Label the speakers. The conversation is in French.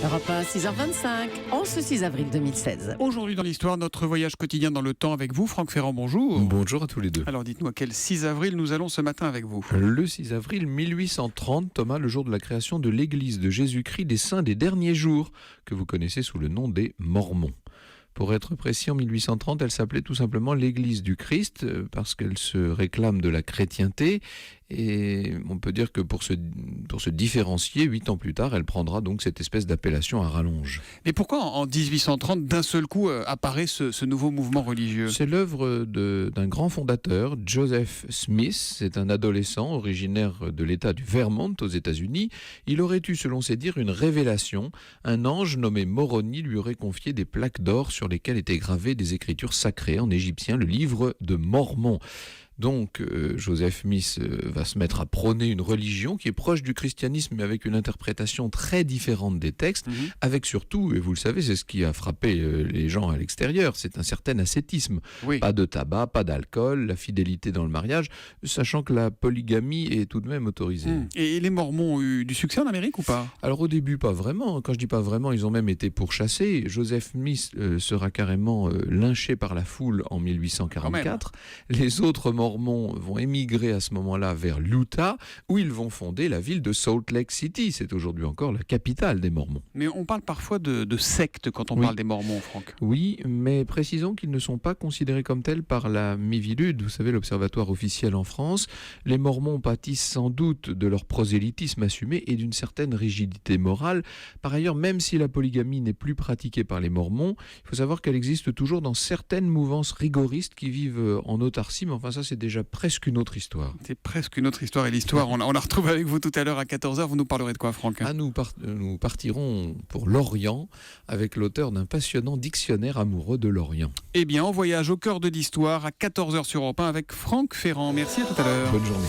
Speaker 1: Europe 1, 6h25, en ce 6 avril 2016.
Speaker 2: Aujourd'hui dans l'histoire, notre voyage quotidien dans le temps avec vous, Franck Ferrand, bonjour.
Speaker 3: Bonjour à tous les deux.
Speaker 2: Alors dites-nous à quel 6 avril nous allons ce matin avec vous.
Speaker 3: Le 6 avril 1830, Thomas, le jour de la création de l'église de Jésus-Christ des Saints des Derniers Jours, que vous connaissez sous le nom des Mormons. Pour être précis, en 1830, elle s'appelait tout simplement l'Église du Christ, parce qu'elle se réclame de la chrétienté. Et on peut dire que pour se différencier, 8 ans plus tard, elle prendra donc cette espèce d'appellation à rallonge.
Speaker 2: Mais pourquoi en 1830, d'un seul coup, apparaît ce nouveau mouvement religieux ?
Speaker 3: C'est l'œuvre d'un grand fondateur, Joseph Smith. C'est un adolescent originaire de l'État du Vermont aux États-Unis. Il aurait eu, selon ses dires, une révélation. Un ange nommé Moroni lui aurait confié des plaques d'or sur lesquelles étaient gravées des écritures sacrées en égyptien, le livre de Mormon. Donc, Joseph Smith va se mettre à prôner une religion qui est proche du christianisme, mais avec une interprétation très différente des textes, avec surtout, et vous le savez, c'est ce qui a frappé les gens à l'extérieur, c'est un certain ascétisme.
Speaker 2: Oui.
Speaker 3: Pas de tabac, pas d'alcool, la fidélité dans le mariage, sachant que la polygamie est tout de même autorisée.
Speaker 2: Et les Mormons ont eu du succès en Amérique ou pas ?
Speaker 3: Alors au début, pas vraiment. Quand je dis pas vraiment, ils ont même été pourchassés. Joseph Smith sera carrément lynché par la foule en 1844. Les autres Mormons vont émigrer à ce moment-là vers l'Utah, où ils vont fonder la ville de Salt Lake City. C'est aujourd'hui encore la capitale des Mormons.
Speaker 2: Mais on parle parfois de secte quand on
Speaker 3: Oui.
Speaker 2: parle des Mormons, Franck.
Speaker 3: Oui, mais précisons qu'ils ne sont pas considérés comme tels par la Miviludes, vous savez, l'observatoire officiel en France. Les Mormons pâtissent sans doute de leur prosélytisme assumé et d'une certaine rigidité morale. Par ailleurs, même si la polygamie n'est plus pratiquée par les Mormons, il faut savoir qu'elle existe toujours dans certaines mouvances rigoristes qui vivent en autarcie, mais enfin ça c'est déjà presque une autre histoire.
Speaker 2: C'est presque une autre histoire, et l'histoire, on la retrouve avec vous tout à l'heure à 14h. Vous nous parlerez de quoi, Franck ?
Speaker 3: Nous partirons pour l'Orient avec l'auteur d'un passionnant dictionnaire amoureux de l'Orient.
Speaker 2: Eh bien, on voyage au cœur de l'histoire à 14h sur Europe 1 avec Franck Ferrand. Merci, à tout à l'heure.
Speaker 3: Bonne journée.